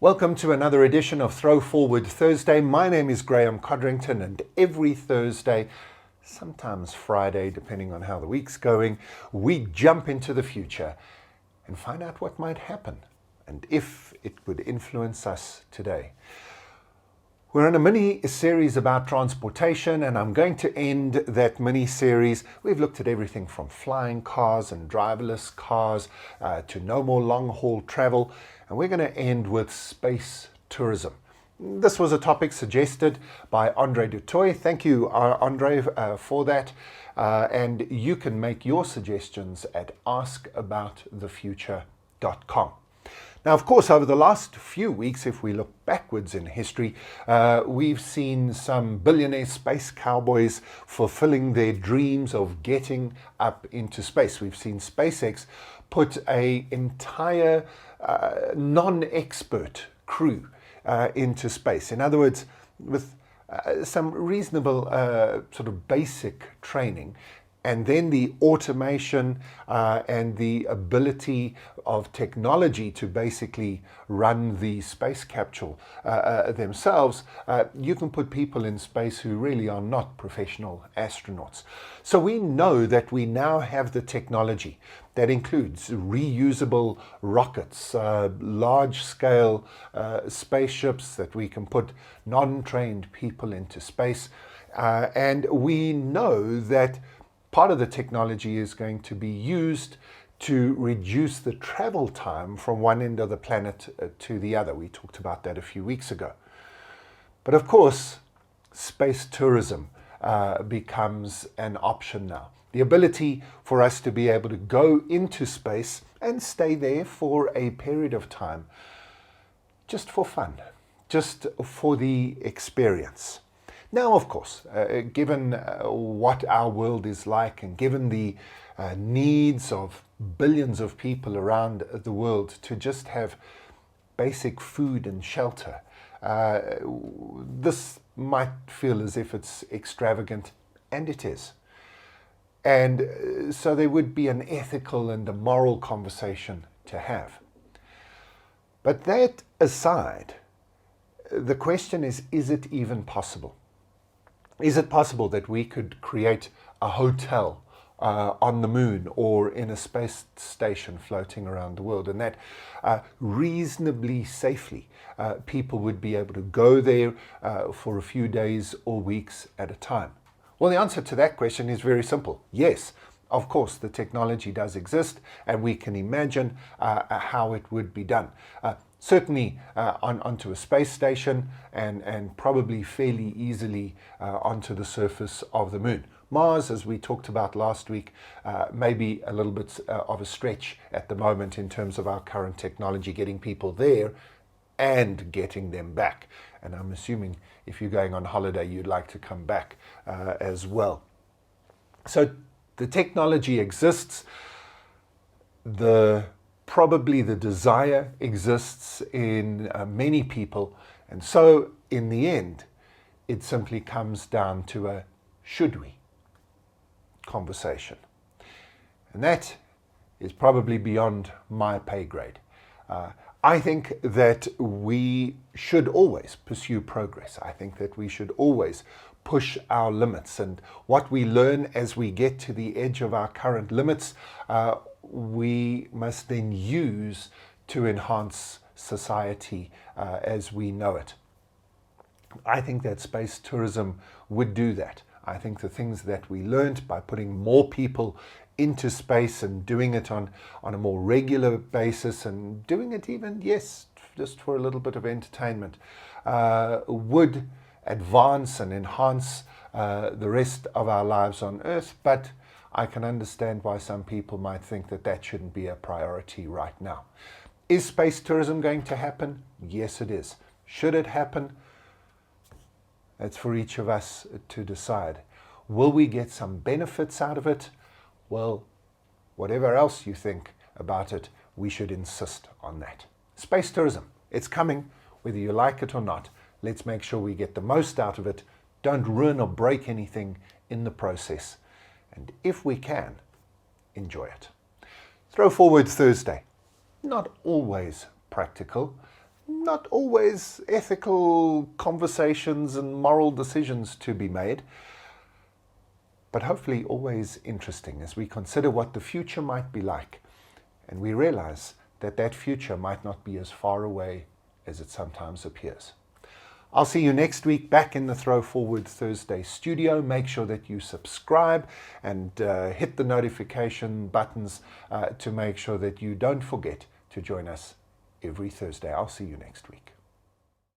Welcome to another edition of Throwforward Thursday. My name is Graeme and every Thursday, sometimes Friday, depending on how the week's going, we jump into the future and find out what might happen and if it would influence us today. We're in a mini-series about transportation, and I'm going to end that mini-series. We've looked at everything from flying cars and driverless cars to no more long-haul travel, and we're going to end with space tourism. This was a topic suggested by Andre Dutoy. Thank you, Andre, for that. And you can make your suggestions at askaboutthefuture.com. Now, of course, over the last few weeks, if we look backwards in history, we've seen some billionaire space cowboys fulfilling their dreams of getting up into space. We've seen SpaceX put an entire non-expert crew into space. In other words, with some reasonable sort of basic training, and then the automation and the ability of technology to basically run the space capsule themselves, you can put people in space who really are not professional astronauts. So we know that we now have the technology that includes reusable rockets, large-scale spaceships that we can put non-trained people into space. And we know that part of the technology is going to be used to reduce the travel time from one end of the planet to the other. We talked about that a few weeks ago. But of course, space tourism becomes an option now. The ability for us to be able to go into space and stay there for a period of time, just for fun, just for the experience. Now, of course, given what our world is like and given the needs of billions of people around the world to just have basic food and shelter, this might feel as if it's extravagant, and it is. And so there would be an ethical and a moral conversation to have. But that aside, the question is it even possible? Is it possible that we could create a hotel on the moon or in a space station floating around the world, and that reasonably safely people would be able to go there for a few days or weeks at a time? Well, the answer to that question is very simple. Yes, of course, the technology does exist, and we can imagine how it would be done. Certainly onto a space station and probably fairly easily onto the surface of the moon. Mars, as we talked about last week, may be a little bit of a stretch at the moment in terms of our current technology, getting people there and getting them back. And I'm assuming if you're going on holiday, you'd like to come back as well. So the technology exists. Probably the desire exists in many people, and so in the end it simply comes down to a should we conversation, and that is probably beyond my pay grade. I think that we should always pursue progress. I think that we should always push our limits, and what we learn as we get to the edge of our current limits, we must then use to enhance society as we know it. I think that space tourism would do that. I think the things that we learned by putting more people into space and doing it on a more regular basis and doing it even, yes, just for a little bit of entertainment, would advance and enhance the rest of our lives on Earth. But I can understand why some people might think that that shouldn't be a priority right now. Is space tourism going to happen? Yes, it is. Should it happen? That's for each of us to decide. Will we get some benefits out of it? Well, whatever else you think about it, we should insist on that. Space tourism, it's coming, whether you like it or not. Let's make sure we get the most out of it. Don't ruin or break anything in the process. And if we can, enjoy it. Throwforward Thursday. Not always practical, not always ethical conversations and moral decisions to be made, but hopefully always interesting as we consider what the future might be like, and we realize that that future might not be as far away as it sometimes appears. I'll see you next week back in the Throw Forward Thursday studio. Make sure that you subscribe and hit the notification buttons to make sure that you don't forget to join us every Thursday. I'll see you next week.